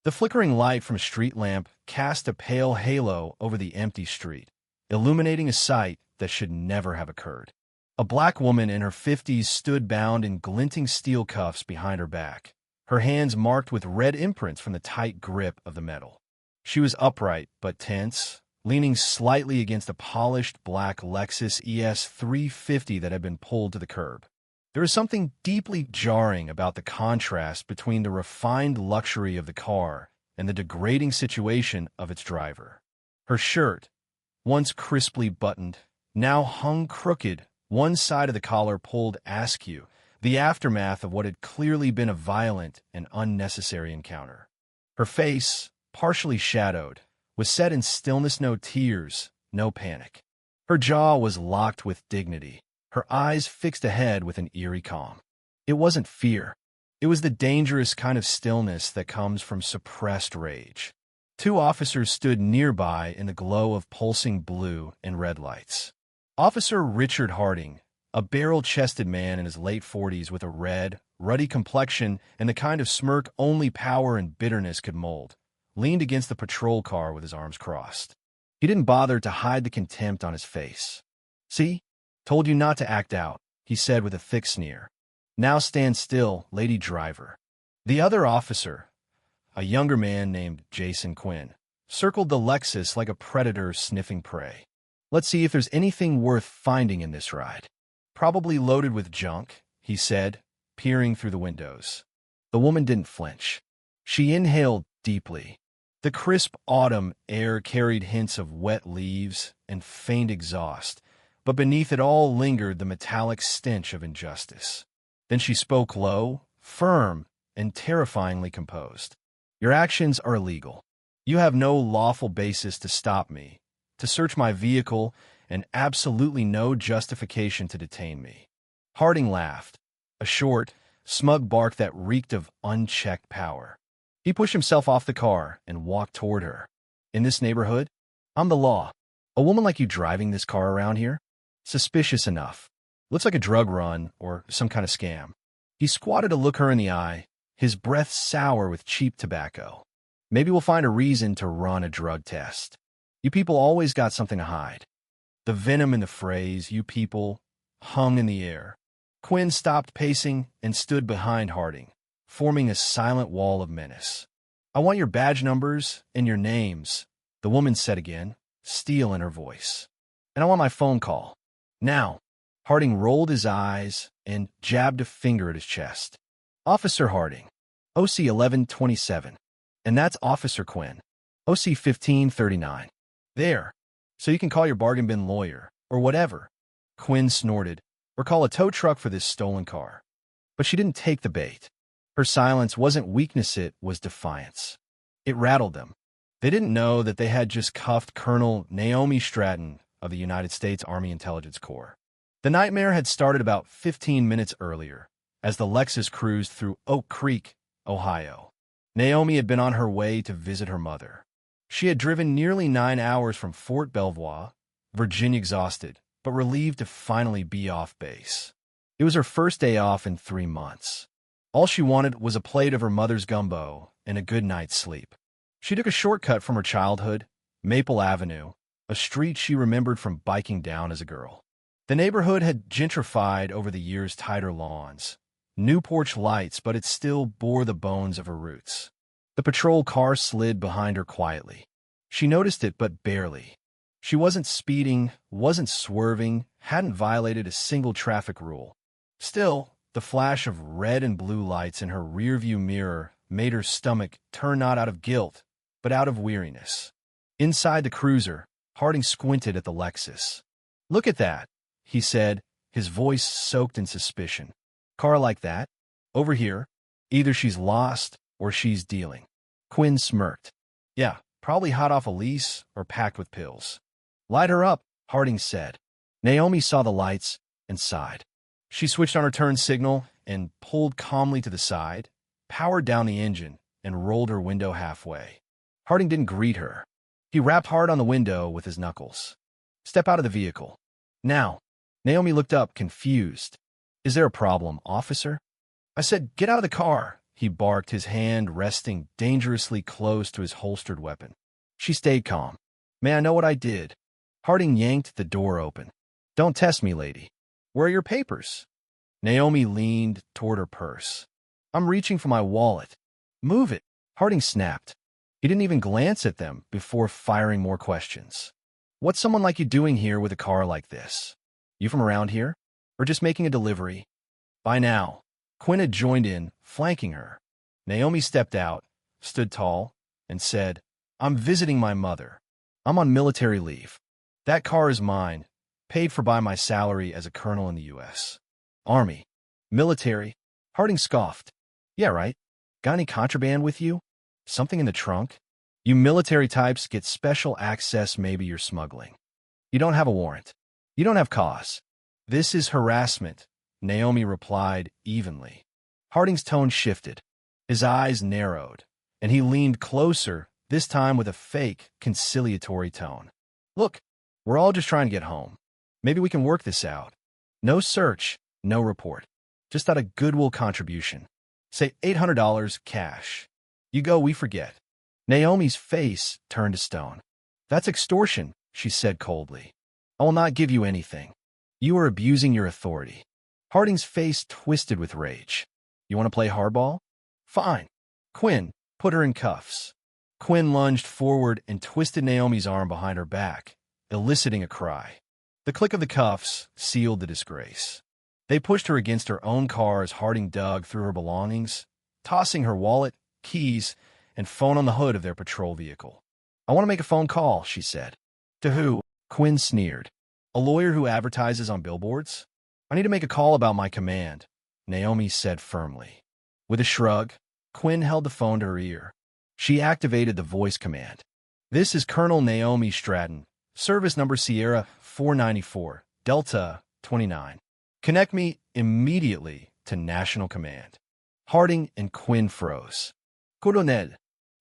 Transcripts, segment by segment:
The flickering light from a street lamp cast a pale halo over the empty street, illuminating a sight that should never have occurred. A black woman in her 50s stood bound in glinting steel cuffs behind her back, her hands marked with red imprints from the tight grip of the metal. She was upright but tense, leaning slightly against a polished black Lexus ES 350 that had been pulled to the curb. There is something deeply jarring about the contrast between the refined luxury of the car and the degrading situation of its driver. Her shirt, once crisply buttoned, now hung crooked, one side of the collar pulled askew, the aftermath of what had clearly been a violent and unnecessary encounter. Her face, partially shadowed, was set in stillness, no tears, no panic. Her jaw was locked with dignity, her eyes fixed ahead with an eerie calm. It wasn't fear. It was the dangerous kind of stillness that comes from suppressed rage. Two officers stood nearby in the glow of pulsing blue and red lights. Officer Richard Harding, a barrel-chested man in his late 40s with a red, ruddy complexion and the kind of smirk only power and bitterness could mold, leaned against the patrol car with his arms crossed. He didn't bother to hide the contempt on his face. "See? Told you not to act out," he said with a thick sneer. "Now stand still, lady driver." The other officer, a younger man named Jason Quinn, circled the Lexus like a predator sniffing prey. "Let's see if there's anything worth finding in this ride." "Probably loaded with junk," he said, peering through the windows. The woman didn't flinch. She inhaled deeply. The crisp autumn air carried hints of wet leaves and faint exhaust, but beneath it all lingered the metallic stench of injustice. Then she spoke low, firm, and terrifyingly composed. "Your actions are illegal. You have no lawful basis to stop me, to search my vehicle, and absolutely no justification to detain me." Harding laughed, a short, smug bark that reeked of unchecked power. He pushed himself off the car and walked toward her. "In this neighborhood, I'm the law. A woman like you driving this car around here? Suspicious enough. Looks like a drug run or some kind of scam." He squatted to look her in the eye, his breath sour with cheap tobacco. "Maybe we'll find a reason to run a drug test. You people always got something to hide." The venom in the phrase, "you people," hung in the air. Quinn stopped pacing and stood behind Harding, forming a silent wall of menace. "I want your badge numbers and your names," the woman said again, steel in her voice. "And I want my phone call. Now." Harding rolled his eyes and jabbed a finger at his chest. "Officer Harding, OC 1127. And that's Officer Quinn, OC 1539. There. So you can call your bargain bin lawyer, or whatever." Quinn snorted, "Or call a tow truck for this stolen car." But she didn't take the bait. Her silence wasn't weakness, it was defiance. It rattled them. They didn't know that they had just cuffed Colonel Naomi Stratton of the United States Army Intelligence Corps. The nightmare had started about 15 minutes earlier, as the Lexus cruised through Oak Creek, Ohio. Naomi had been on her way to visit her mother. She had driven nearly 9 hours from Fort Belvoir, Virginia, exhausted, but relieved to finally be off base. It was her first day off in 3 months. All she wanted was a plate of her mother's gumbo and a good night's sleep. She took a shortcut from her childhood, Maple Avenue, a street she remembered from biking down as a girl. The neighborhood had gentrified over the years' tighter lawns, new porch lights, but it still bore the bones of her roots. The patrol car slid behind her quietly. She noticed it, but barely. She wasn't speeding, wasn't swerving, hadn't violated a single traffic rule. Still, the flash of red and blue lights in her rearview mirror made her stomach turn not out of guilt, but out of weariness. Inside the cruiser, Harding squinted at the Lexus. "Look at that," he said, his voice soaked in suspicion. "Car like that? Over here. Either she's lost or she's dealing." Quinn smirked. "Yeah, probably hot off a lease or packed with pills." "Light her up," Harding said. Naomi saw the lights and sighed. She switched on her turn signal and pulled calmly to the side, powered down the engine, and rolled her window halfway. Harding didn't greet her. He rapped hard on the window with his knuckles. "Step out of the vehicle. Now." Naomi looked up, confused. "Is there a problem, officer?" "I said, get out of the car," he barked, his hand resting dangerously close to his holstered weapon. She stayed calm. May I know what I did? Harding yanked the door open. Don't test me, lady. Where are your papers? Naomi leaned toward her purse. I'm reaching for my wallet. Move it. Harding snapped. He didn't even glance at them before firing more questions. What's someone like you doing here with a car like this? You from around here? Or just making a delivery? By now, Quinn had joined in, flanking her. Naomi stepped out, stood tall, and said, I'm visiting my mother. I'm on military leave. That car is mine, paid for by my salary as a colonel in the U.S. Army. Military. Harding scoffed. Yeah, right. Got any contraband with you? Something in the trunk? You military types get special access. Maybe you're smuggling. You don't have a warrant. You don't have cause. This is harassment, Naomi replied evenly. Harding's tone shifted. His eyes narrowed, and he leaned closer, this time with a fake, conciliatory tone. Look, we're all just trying to get home. Maybe we can work this out. No search, no report. Just out of goodwill contribution. Say $800 cash. You go, we forget. Naomi's face turned to stone. That's extortion, she said coldly. I will not give you anything. You are abusing your authority. Harding's face twisted with rage. You want to play hardball? Fine. Quinn, put her in cuffs. Quinn lunged forward and twisted Naomi's arm behind her back, eliciting a cry. The click of the cuffs sealed the disgrace. They pushed her against her own car as Harding dug through her belongings, tossing her wallet, keys, and phone on the hood of their patrol vehicle. I want to make a phone call, she said. To who? Quinn sneered. A lawyer who advertises on billboards? I need to make a call about my command, Naomi said firmly. With a shrug, Quinn held the phone to her ear. She activated the voice command. This is Colonel Naomi Stratton, service number Sierra 494, Delta 29. Connect me immediately to National Command. Harding and Quinn froze. Colonel,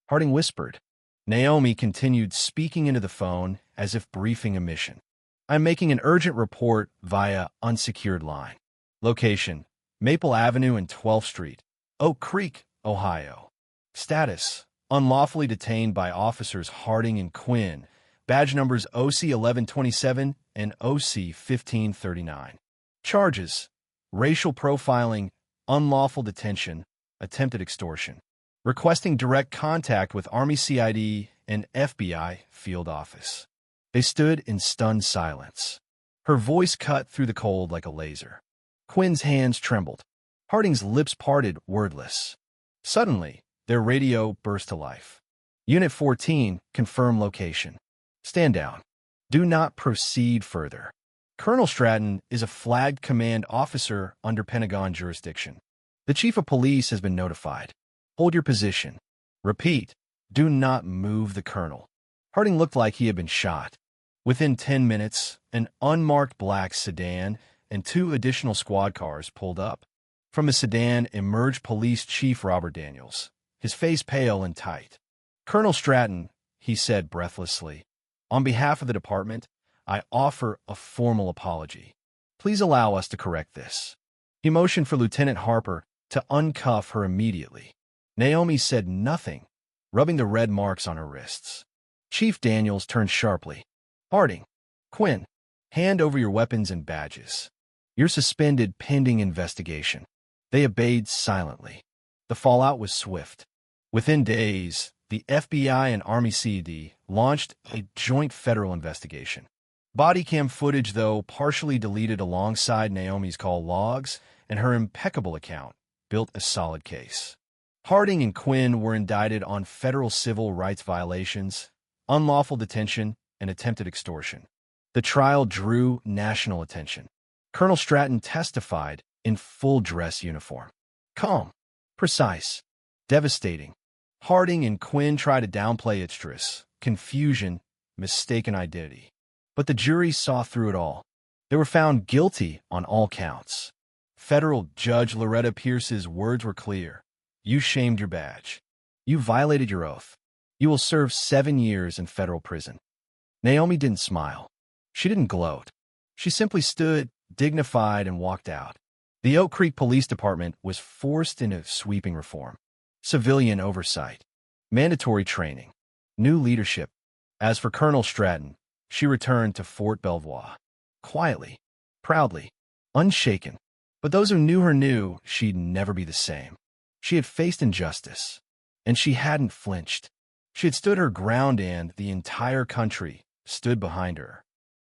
Harding whispered. Naomi continued speaking into the phone as if briefing a mission. I'm making an urgent report via unsecured line. Location, Maple Avenue and 12th Street, Oak Creek, Ohio. Status, unlawfully detained by officers Harding and Quinn, badge numbers OC 1127 and OC 1539. Charges, racial profiling, unlawful detention, attempted extortion. Requesting direct contact with Army CID and FBI field office. They stood in stunned silence. Her voice cut through the cold like a laser. Quinn's hands trembled. Harding's lips parted, wordless. Suddenly, their radio burst to life. Unit 14, confirm location. Stand down. Do not proceed further. Colonel Stratton is a flagged command officer under Pentagon jurisdiction. The chief of police has been notified. Hold your position. Repeat, do not move the colonel. Harding looked like he had been shot. Within 10 minutes, an unmarked black sedan and 2 additional squad cars pulled up. From the sedan emerged Police Chief Robert Daniels, his face pale and tight. Colonel Stratton, he said breathlessly, on behalf of the department, I offer a formal apology. Please allow us to correct this. He motioned for Lieutenant Harper to uncuff her immediately. Naomi said nothing, rubbing the red marks on her wrists. Chief Daniels turned sharply. Harding, Quinn, hand over your weapons and badges. You're suspended pending investigation. They obeyed silently. The fallout was swift. Within days, the FBI and Army CID launched a joint federal investigation. Body cam footage, though partially deleted alongside Naomi's call logs and her impeccable account, built a solid case. Harding and Quinn were indicted on federal civil rights violations, unlawful detention, and attempted extortion. The trial drew national attention. Colonel Stratton testified in full dress uniform. Calm, precise, devastating. Harding and Quinn tried to downplay its stress, confusion, mistaken identity. But the jury saw through it all. They were found guilty on all counts. Federal Judge Loretta Pierce's words were clear. You shamed your badge. You violated your oath. You will serve 7 years in federal prison. Naomi didn't smile. She didn't gloat. She simply stood, dignified, and walked out. The Oak Creek Police Department was forced into sweeping reform. civilian oversight, mandatory training, new leadership. As for Colonel Stratton, she returned to Fort Belvoir, quietly, proudly, unshaken. But those who knew her knew she'd never be the same. She had faced injustice, and she hadn't flinched. She had stood her ground, and the entire country stood behind her.